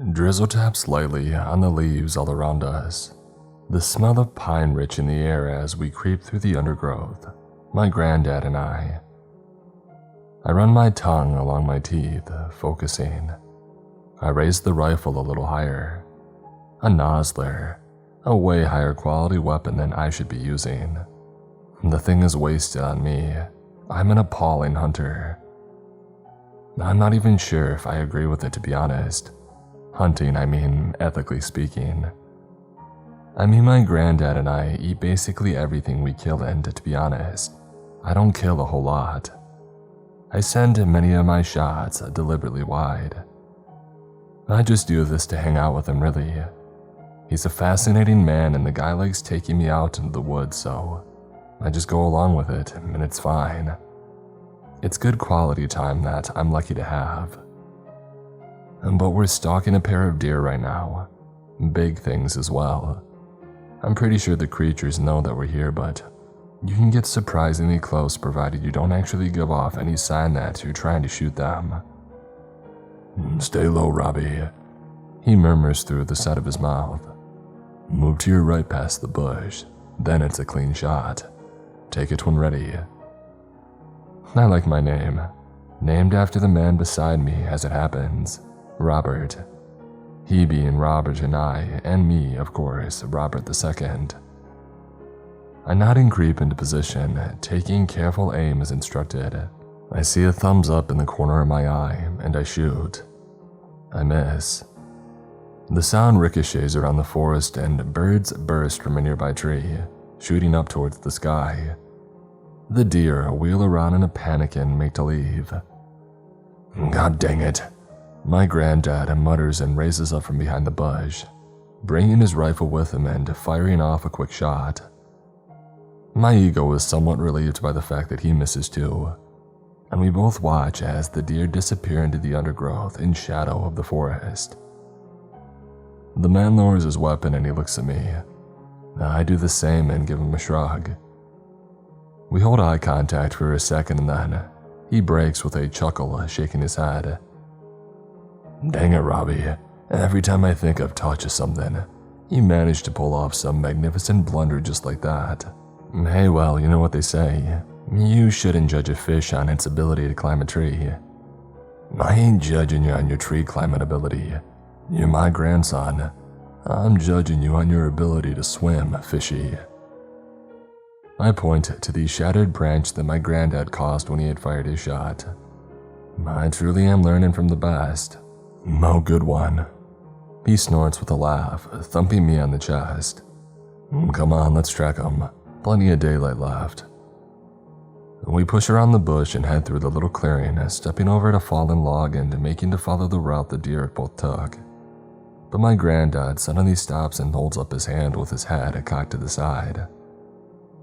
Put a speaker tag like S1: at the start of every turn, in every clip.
S1: Drizzle taps lightly on the leaves all around us. The smell of pine rich in the air as we creep through the undergrowth, my granddad and I. I run my tongue along my teeth, focusing. I raise the rifle a little higher. A Nosler, a way higher quality weapon than I should be using. The thing is wasted on me. I'm an appalling hunter. I'm not even sure if I agree with it, to be honest. Hunting, I mean, ethically speaking. I mean, my granddad and I eat basically everything we kill, and to be honest, I don't kill a whole lot. I send many of my shots deliberately wide. I just do this to hang out with him, really. He's a fascinating man, and the guy likes taking me out into the woods, so I just go along with it, and it's fine. It's good quality time that I'm lucky to have. But we're stalking a pair of deer right now. Big things as well. I'm pretty sure the creatures know that we're here, but you can get surprisingly close provided you don't actually give off any sign that you're trying to shoot them. "Stay low, Robbie," he murmurs through the side of his mouth. "Move to your right past the bush, then it's a clean shot. Take it when ready." I like my name, named after the man beside me as it happens, Robert. He being Robert and I, and me, of course, Robert II. I nod and creep into position, taking careful aim as instructed. I see a thumbs up in the corner of my eye, and I shoot. I miss. The sound ricochets around the forest, and birds burst from a nearby tree, shooting up towards the sky. The deer wheel around in a panic and make to leave. "God dang it," my granddad mutters and raises up from behind the bush, bringing his rifle with him and firing off a quick shot. My ego is somewhat relieved by the fact that he misses too, and we both watch as the deer disappear into the undergrowth in shadow of the forest. The man lowers his weapon and he looks at me. I do the same and give him a shrug. We hold eye contact for a second and then he breaks with a chuckle, shaking his head. "Dang it, Robbie. Every time I think I've taught you something, you manage to pull off some magnificent blunder just like that. Hey, well, you know what they say. You shouldn't judge a fish on its ability to climb a tree. I ain't judging you on your tree climbing ability. You're my grandson. I'm judging you on your ability to swim, fishy." I point to the shattered branch that my granddad caused when he had fired his shot. I truly am learning from the best. "Oh, good one." He snorts with a laugh, thumping me on the chest. "Come on, let's track him. Plenty of daylight left." We push around the bush and head through the little clearing, stepping over a fallen log and making to follow the route the deer both took. But my granddad suddenly stops and holds up his hand with his head cocked to the side.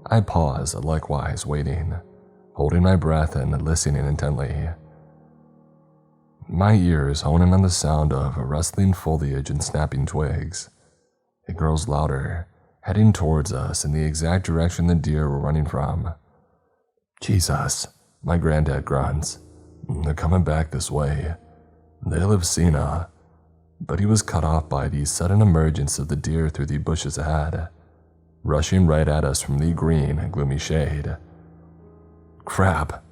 S1: I pause, likewise waiting, holding my breath and listening intently. My ears hone in on the sound of rustling foliage and snapping twigs. It grows louder, heading towards us in the exact direction the deer were running from. "Jesus," my granddad grunts. "They're coming back this way. They'll have seen her." But he was cut off by the sudden emergence of the deer through the bushes ahead, rushing right at us from the green, gloomy shade. "Crap!"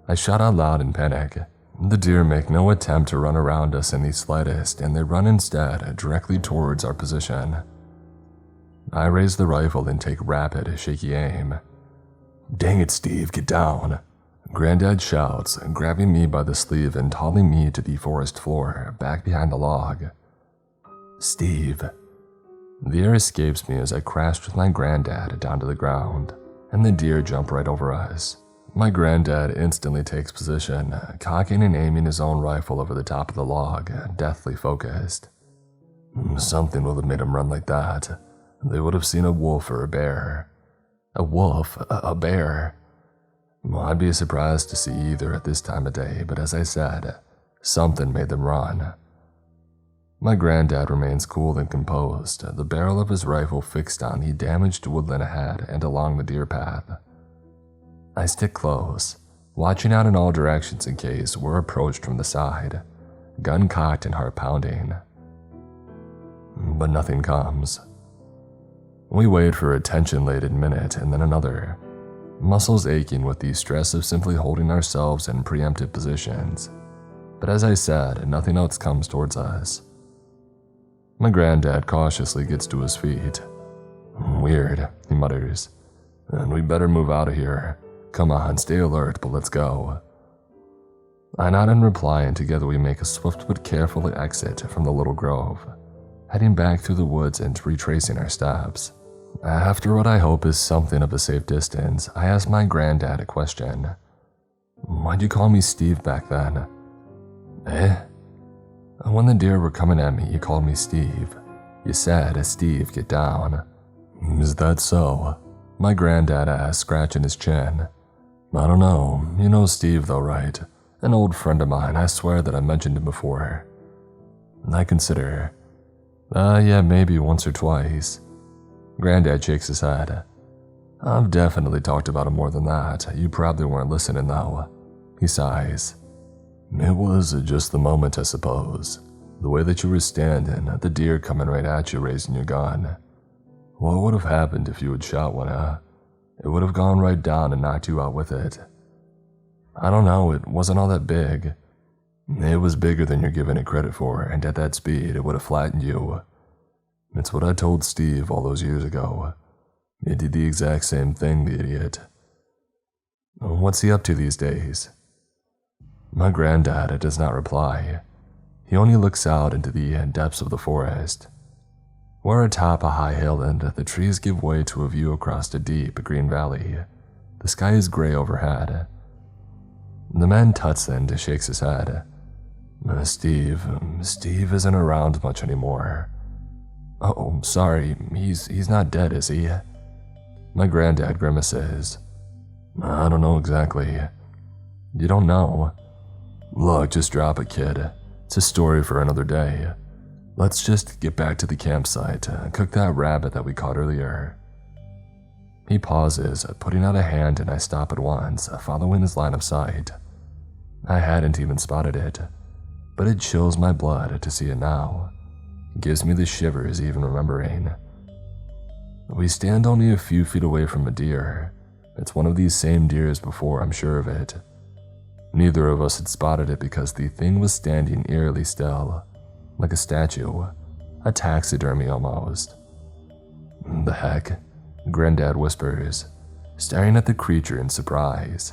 S1: I shout out loud in panic. The deer make no attempt to run around us in the slightest, and they run instead directly towards our position. I raise the rifle and take rapid, shaky aim. "Dang it, Steve, get down!" Grandad shouts, grabbing me by the sleeve and hauling me to the forest floor, back behind the log. "Steve." The air escapes me as I crash with my granddad down to the ground, and the deer jump right over us. My granddad instantly takes position, cocking and aiming his own rifle over the top of the log, deathly focused. Something would have made him run like that. They would have seen a wolf or a bear. A wolf? A bear? Well, I'd be surprised to see either at this time of day, but as I said, something made them run. My granddad remains cool and composed, the barrel of his rifle fixed on the damaged woodland ahead and along the deer path. I stick close, watching out in all directions in case we're approached from the side, gun cocked and heart pounding. but nothing comes. We wait for a tension-laden minute and then another, muscles aching with the stress of simply holding ourselves in preemptive positions. But as I said, nothing else comes towards us. My granddad cautiously gets to his feet. "Weird," he mutters. "And we better move out of here. Come on, stay alert, but let's go." I nod in reply, and together we make a swift but careful exit from the little grove, heading back through the woods and retracing our steps. After what I hope is something of a safe distance, I ask my granddad a question. "Why'd you call me Steve back then?" "Eh?" "When the deer were coming at me, you called me Steve. You said, 'Steve, get down.'" "Is that so?" My granddad asked, scratching his chin. "I don't know. You know Steve though, right? An old friend of mine. I swear that I mentioned him before." I consider. Yeah, maybe once or twice." Granddad shakes his head. "I've definitely talked about him more than that. You probably weren't listening though." He sighs. "It was just the moment, I suppose. The way that you were standing, the deer coming right at you raising your gun. What would have happened if you had shot one, huh? It would have gone right down and knocked you out with it." "I don't know, it wasn't all that big." "It was bigger than you're giving it credit for, and at that speed it would have flattened you. It's what I told Steve all those years ago. He did the exact same thing, the idiot." "What's he up to these days?" My granddad does not reply. He only looks out into the depths of the forest. We're atop a high hill and the trees give way to a view across a deep green valley. The sky is gray overhead. The man tuts and shakes his head. Steve isn't around much anymore." "Oh, sorry, he's not dead, is he?" My granddad grimaces. "I don't know exactly." "You don't know?" "Look, just drop it, kid. It's a story for another day. Let's just get back to the campsite, cook that rabbit that we caught earlier." He pauses, putting out a hand, and I stop at once, following his line of sight. I hadn't even spotted it, but it chills my blood to see it now. It gives me the shivers even remembering. We stand only a few feet away from a deer. It's one of these same deer as before, I'm sure of it. Neither of us had spotted it because the thing was standing eerily still, like a statue, a taxidermy almost. "The heck?" Grandad whispers, staring at the creature in surprise.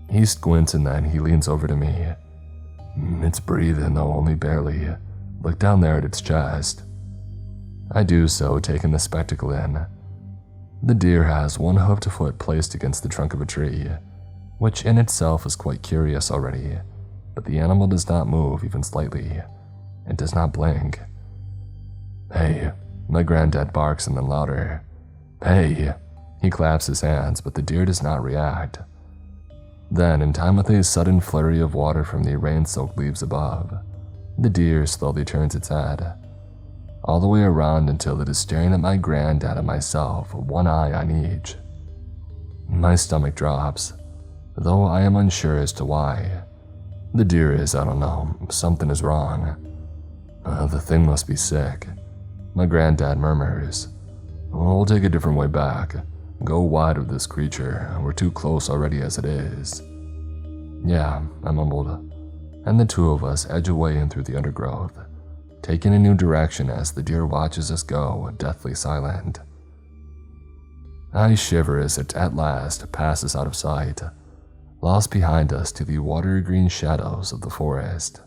S1: He squints and then he leans over to me. "It's breathing, though only barely. Look down there at its chest." I do so, taking the spectacle in. The deer has one hoofed foot placed against the trunk of a tree, which in itself is quite curious already, but the animal does not move even slightly. It does not blink. "Hey," my granddad barks and then louder. "Hey!" He claps his hands, but the deer does not react. Then, in time with a sudden flurry of water from the rain-soaked leaves above, the deer slowly turns its head, all the way around until it is staring at my granddad and myself, one eye on each. My stomach drops, though I am unsure as to why. The deer is, I don't know, something is wrong. The thing must be sick," my granddad murmurs. "We'll take a different way back. Go wide of this creature. We're too close already as it is." "Yeah," I mumbled, and the two of us edge away in through the undergrowth, taking a new direction as the deer watches us go, deathly silent. I shiver as it at last passes out of sight, lost behind us to the watery green shadows of the forest.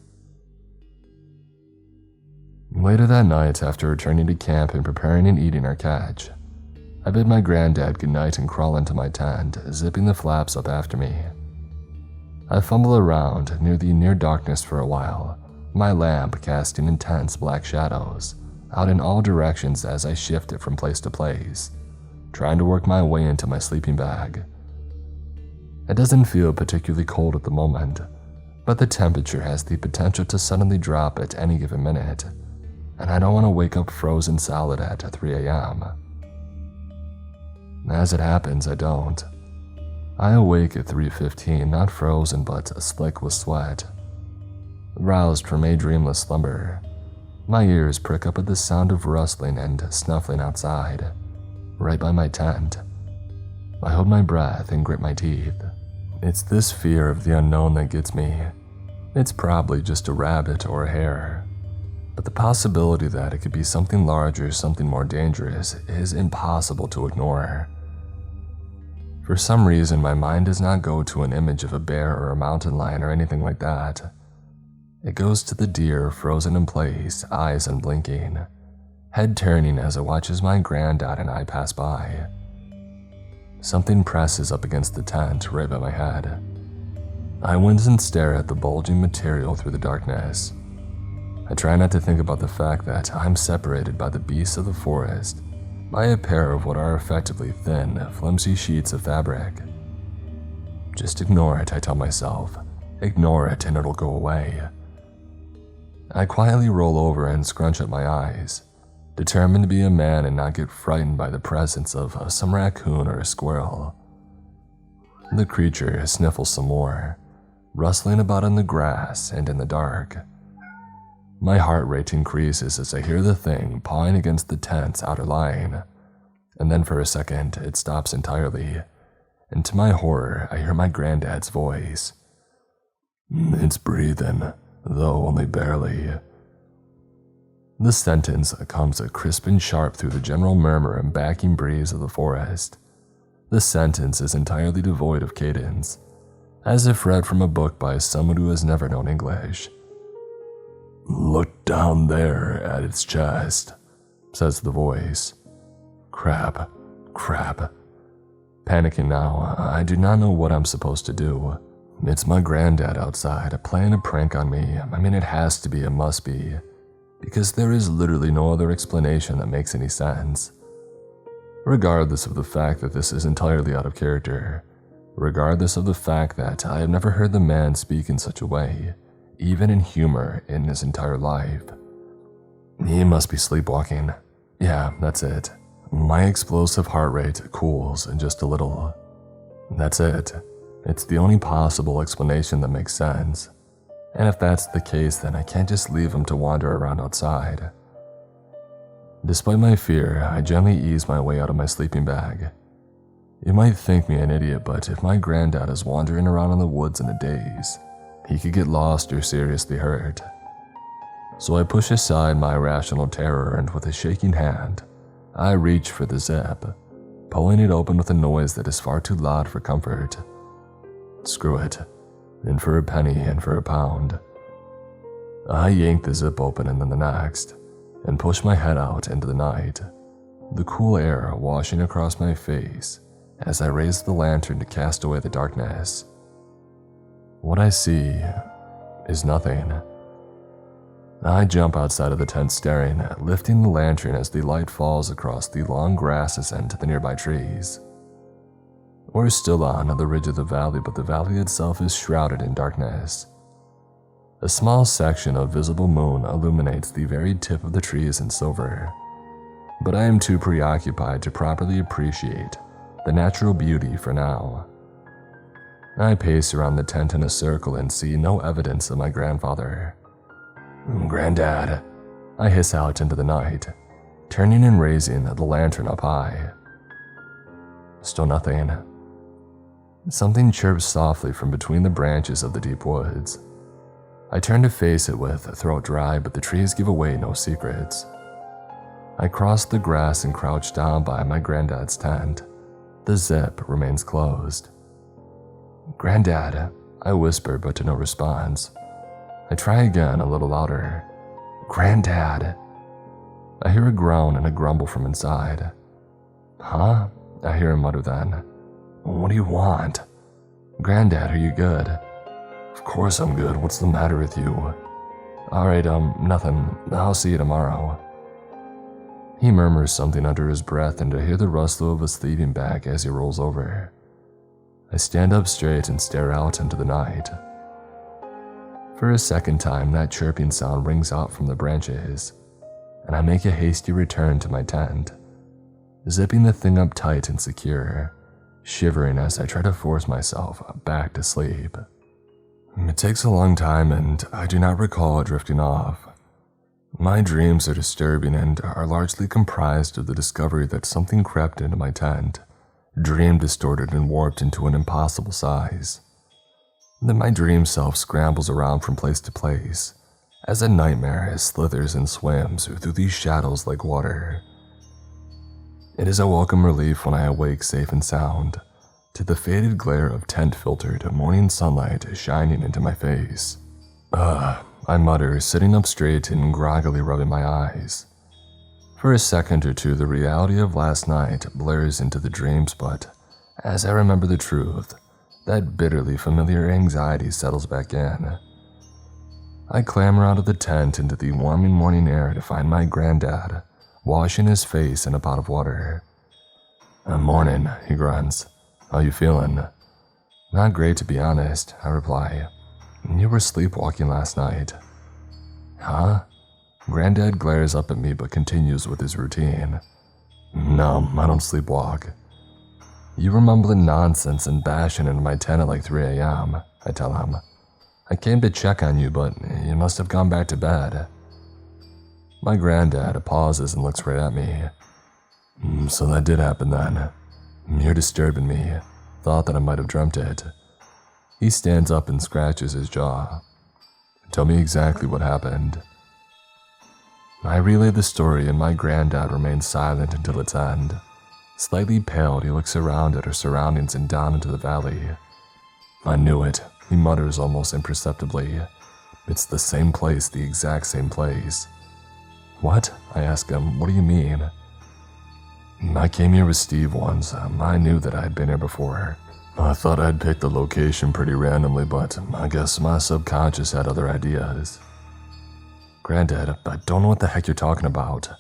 S1: Later that night, after returning to camp and preparing and eating our catch, I bid my granddad goodnight and crawl into my tent, zipping the flaps up after me. I fumble around near the near darkness for a while, my lamp casting intense black shadows out in all directions as I shift it from place to place, trying to work my way into my sleeping bag. It doesn't feel particularly cold at the moment, but the temperature has the potential to suddenly drop at any given minute, and I don't want to wake up frozen solid at 3 a.m. As it happens, I don't. I awake at 3:15, not frozen but slick with sweat, roused from a dreamless slumber. My ears prick up at the sound of rustling and snuffling outside, right by my tent. I hold my breath and grit my teeth. It's this fear of the unknown that gets me. It's probably just a rabbit or a hare, but the possibility that it could be something larger, something more dangerous, is impossible to ignore. For some reason, my mind does not go to an image of a bear or a mountain lion or anything like that. It goes to the deer frozen in place, eyes unblinking, head turning as it watches my granddad and I pass by. Something presses up against the tent right by my head. I wince and stare at the bulging material through the darkness. I try not to think about the fact that I'm separated by the beasts of the forest by a pair of what are effectively thin, flimsy sheets of fabric. Just ignore it, I tell myself. Ignore it and it'll go away. I quietly roll over and scrunch up my eyes, determined to be a man and not get frightened by the presence of some raccoon or a squirrel. The creature sniffles some more, rustling about in the grass and in the dark. My heart rate increases as I hear the thing pawing against the tent's outer line, and then for a second it stops entirely, and to my horror I hear my granddad's voice. "It's breathing, though only barely." The sentence comes crisp and sharp through the general murmur and backing breeze of the forest. The sentence is entirely devoid of cadence, as if read from a book by someone who has never known English. "Look down there at its chest," says the voice. Crap. Panicking now, I do not know what I'm supposed to do. It's my granddad outside, playing a prank on me. I mean, it has to be, it must be, because there is literally no other explanation that makes any sense. Regardless of the fact that this is entirely out of character, regardless of the fact that I have never heard the man speak in such a way, even in humor, in his entire life. He must be sleepwalking. Yeah, that's it. My explosive heart rate cools just a little. That's it. It's the only possible explanation that makes sense. And if that's the case, then I can't just leave him to wander around outside. Despite my fear, I gently ease my way out of my sleeping bag. You might think me an idiot, but if my granddad is wandering around in the woods in a daze, he could get lost or seriously hurt. So I push aside my irrational terror and with a shaking hand, I reach for the zip, pulling it open with a noise that is far too loud for comfort. Screw it. In for a penny and for a pound. I yank the zip open and then the next, and push my head out into the night, the cool air washing across my face as I raise the lantern to cast away the darkness. What I see is nothing. I jump outside of the tent staring, lifting the lantern as the light falls across the long grasses and to the nearby trees. We're still on the ridge of the valley, but the valley itself is shrouded in darkness. A small section of visible moon illuminates the very tip of the trees in silver, but I am too preoccupied to properly appreciate the natural beauty for now. I pace around the tent in a circle and see no evidence of my grandfather. "Grandad," I hiss out into the night, turning and raising the lantern up high. Still nothing. Something chirps softly from between the branches of the deep woods. I turn to face it with throat dry, but the trees give away no secrets. I cross the grass and crouch down by my granddad's tent. The zip remains closed. "Grandad," I whisper, but to no response. I try again, a little louder. "Grandad." I hear a groan and a grumble from inside. "Huh?" I hear him mutter then. "What do you want?" "Grandad, are you good?" "Of course I'm good. What's the matter with you?" "Alright, nothing. I'll see you tomorrow." He murmurs something under his breath, and I hear the rustle of a sleeping bag as he rolls over. I stand up straight and stare out into the night. For a second time, that chirping sound rings out from the branches, and I make a hasty return to my tent, zipping the thing up tight and secure, shivering as I try to force myself back to sleep. It takes a long time, and I do not recall drifting off. My dreams are disturbing and are largely comprised of the discovery that something crept into my tent, dream distorted and warped into an impossible size. Then my dream self scrambles around from place to place, as a nightmare slithers and swims through these shadows like water. It is a welcome relief when I awake safe and sound, to the faded glare of tent-filtered morning sunlight shining into my face. I mutter, sitting up straight and groggily rubbing my eyes. For a second or two, the reality of last night blurs into the dreams, but as I remember the truth, that bitterly familiar anxiety settles back in. I clamber out of the tent into the warming morning air to find my Grandad, washing his face in a pot of water. "Morning," he grunts. "How you feeling?" "Not great, to be honest," I reply. "You were sleepwalking last night." "Huh?" Grandad glares up at me but continues with his routine. "No, I don't sleepwalk." "You were mumbling nonsense and bashing into my tent at like 3 a.m., I tell him. "I came to check on you, but you must have gone back to bed." My Grandad pauses and looks right at me. "So that did happen then. You're disturbing me. Thought that I might have dreamt it." He stands up and scratches his jaw. "Tell me exactly what happened." I relay the story and my Grandad remains silent until its end. Slightly pale, he looks around at our surroundings and down into the valley. "I knew it," he mutters almost imperceptibly. "It's the same place, the exact same place." "What?" I ask him. "What do you mean?" "I came here with Steve once. I knew that I had been here before. I thought I'd picked the location pretty randomly, but I guess my subconscious had other ideas." "Grandad, I don't know what the heck you're talking about."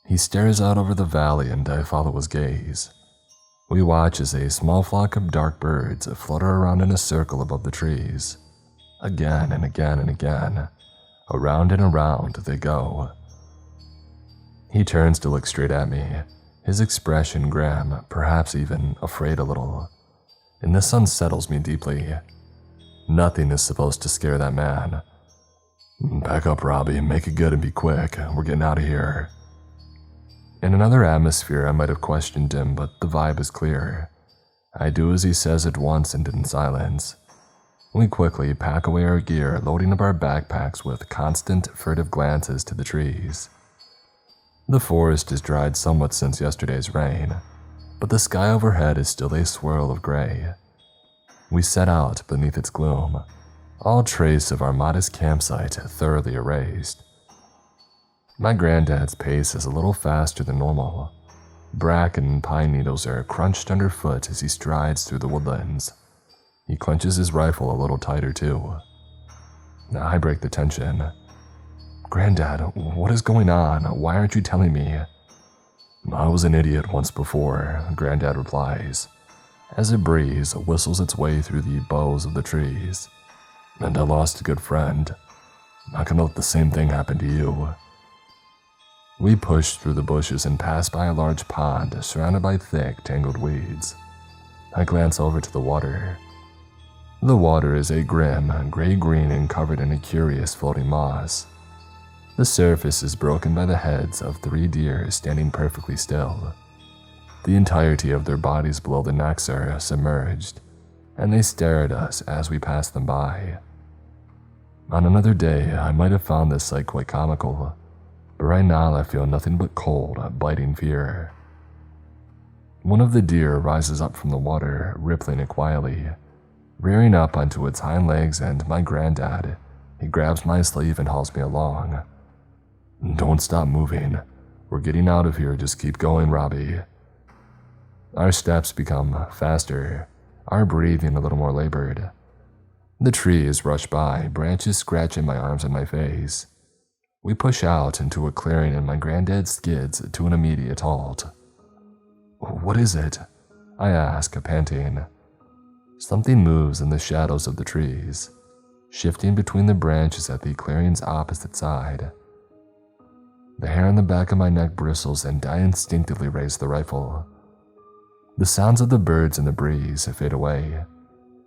S1: He stares out over the valley and I follow his gaze. We watch as a small flock of dark birds flutter around in a circle above the trees. Again and again and again. Around and around they go. He turns to look straight at me, his expression grim, perhaps even afraid a little. And this unsettles me deeply. Nothing is supposed to scare that man. "Back up, Robbie, make it good and be quick. We're getting out of here." In another atmosphere, I might have questioned him, but the vibe is clear. I do as he says at once and in silence. We quickly pack away our gear, loading up our backpacks with constant, furtive glances to the trees. The forest has dried somewhat since yesterday's rain, but the sky overhead is still a swirl of gray. We set out beneath its gloom, all trace of our modest campsite thoroughly erased. My Granddad's pace is a little faster than normal. Bracken and pine needles are crunched underfoot as he strides through the woodlands. He clenches his rifle a little tighter too. I break the tension. "Grandad, what is going on? Why aren't you telling me?" "I was an idiot once before," Grandad replies, as a breeze whistles its way through the boughs of the trees. "And I lost a good friend. Not gonna let the same thing happen to you." We push through the bushes and pass by a large pond surrounded by thick, tangled weeds. I glance over to the water. The water is a grim, gray-green and covered in a curious floating moss. The surface is broken by the heads of 3 deer standing perfectly still. The entirety of their bodies below the necks are submerged, and they stare at us as we pass them by. On another day, I might have found this sight quite comical, but right now I feel nothing but cold, biting fear. One of the deer rises up from the water, rippling it quietly, rearing up onto its hind legs, and my Grandad, he grabs my sleeve and hauls me along. "Don't stop moving. We're getting out of here, just keep going, Robbie." Our steps become faster, our breathing a little more labored. The trees rush by, branches scratching my arms and my face. We push out into a clearing and my Granddad skids to an immediate halt. "What is it?" I ask, panting. Something moves in the shadows of the trees, shifting between the branches at the clearing's opposite side. The hair on the back of my neck bristles and I instinctively raise the rifle. The sounds of the birds in the breeze fade away,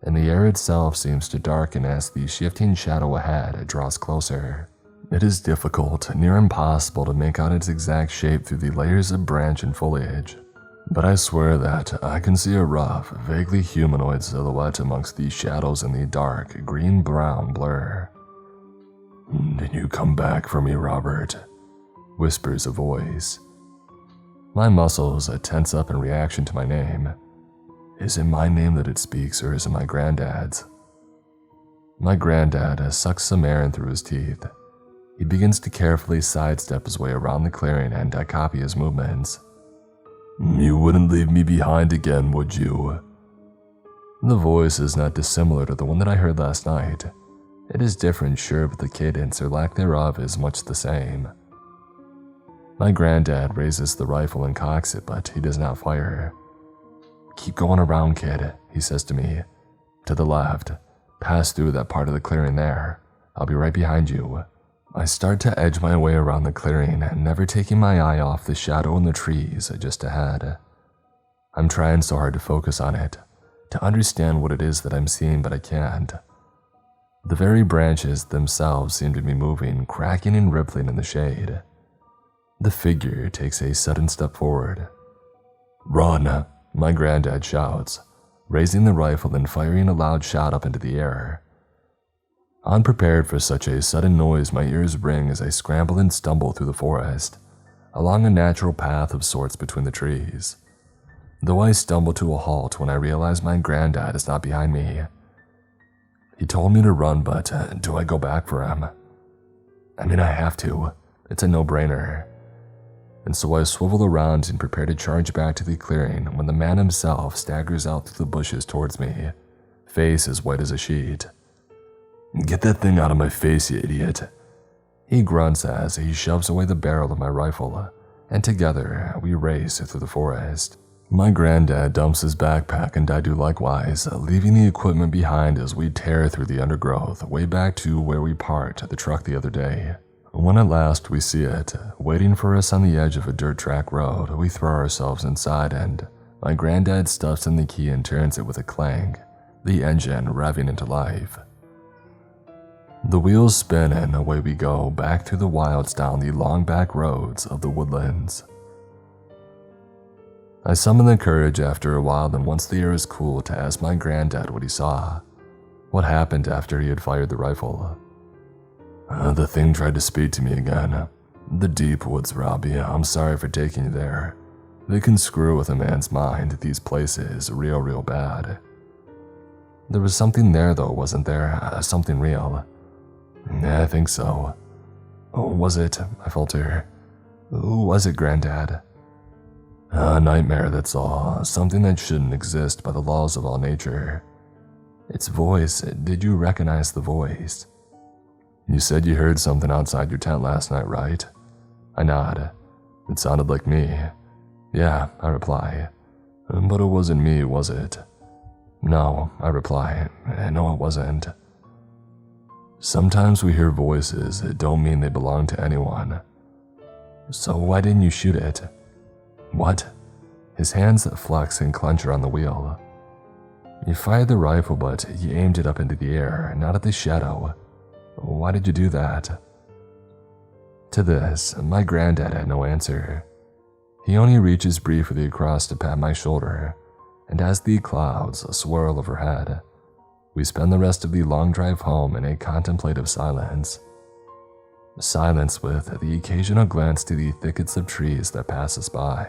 S1: and the air itself seems to darken as the shifting shadow ahead draws closer. It is difficult, near impossible to make out its exact shape through the layers of branch and foliage, but I swear that I can see a rough, vaguely humanoid silhouette amongst the shadows in the dark, green-brown blur. "Did you come back for me, Robert?" whispers a voice. My muscles tense up in reaction to my name. Is it my name that it speaks, or is it my granddad's? My granddad sucks some air in through his teeth. He begins to carefully sidestep his way around the clearing, and I copy his movements. "You wouldn't leave me behind again, would you?" The voice is not dissimilar to the one that I heard last night. It is different, sure, but the cadence or lack thereof is much the same. My granddad raises the rifle and cocks it, but he does not fire. "Keep going around, kid," he says to me. "To the left. Pass through that part of the clearing there. I'll be right behind you." I start to edge my way around the clearing, never taking my eye off the shadow in the trees just ahead. I'm trying so hard to focus on it, to understand what it is that I'm seeing, but I can't. The very branches themselves seem to be moving, cracking and rippling in the shade. The figure takes a sudden step forward. "Run!" my granddad shouts, raising the rifle and firing a loud shot up into the air. Unprepared for such a sudden noise, my ears ring as I scramble and stumble through the forest, along a natural path of sorts between the trees. Though I stumble to a halt when I realize my granddad is not behind me. He told me to run, but do I go back for him? I mean, I have to. It's a no-brainer. And so I swivel around and prepare to charge back to the clearing when the man himself staggers out through the bushes towards me, face as white as a sheet. "Get that thing out of my face, you idiot," he grunts as he shoves away the barrel of my rifle, and together we race through the forest. My granddad dumps his backpack and I do likewise, leaving the equipment behind as we tear through the undergrowth way back to where we parked the truck the other day. When at last we see it, waiting for us on the edge of a dirt track road, we throw ourselves inside and my granddad stuffs in the key and turns it with a clang, the engine revving into life. The wheels spin and away we go, back through the wilds down the long back roads of the woodlands. I summon the courage after a while, and once the air is cool, to ask my granddad what he saw. What happened after he had fired the rifle. The thing tried to speak to me again. The deep woods, Robbie, I'm sorry for taking you there. They can screw with a man's mind, these places, real bad. There was something there though, wasn't there? Something real. I think so. Was it? I falter. Who was it, Grandad? A nightmare, that's all. Something that shouldn't exist by the laws of all nature. Its voice, did you recognize the voice? You said you heard something outside your tent last night, right? I nod. It sounded like me. Yeah, I reply. But it wasn't me, was it? No, I reply. No, it wasn't. Sometimes we hear voices that don't mean they belong to anyone. So why didn't you shoot it? What? His hands flex and clench around the wheel. You fired the rifle, but you aimed it up into the air, not at the shadow. Why did you do that? To this, my granddad had no answer. He only reaches briefly across to pat my shoulder, and as the clouds swirl overhead, we spend the rest of the long drive home in a contemplative silence. Silence with the occasional glance to the thickets of trees that pass us by.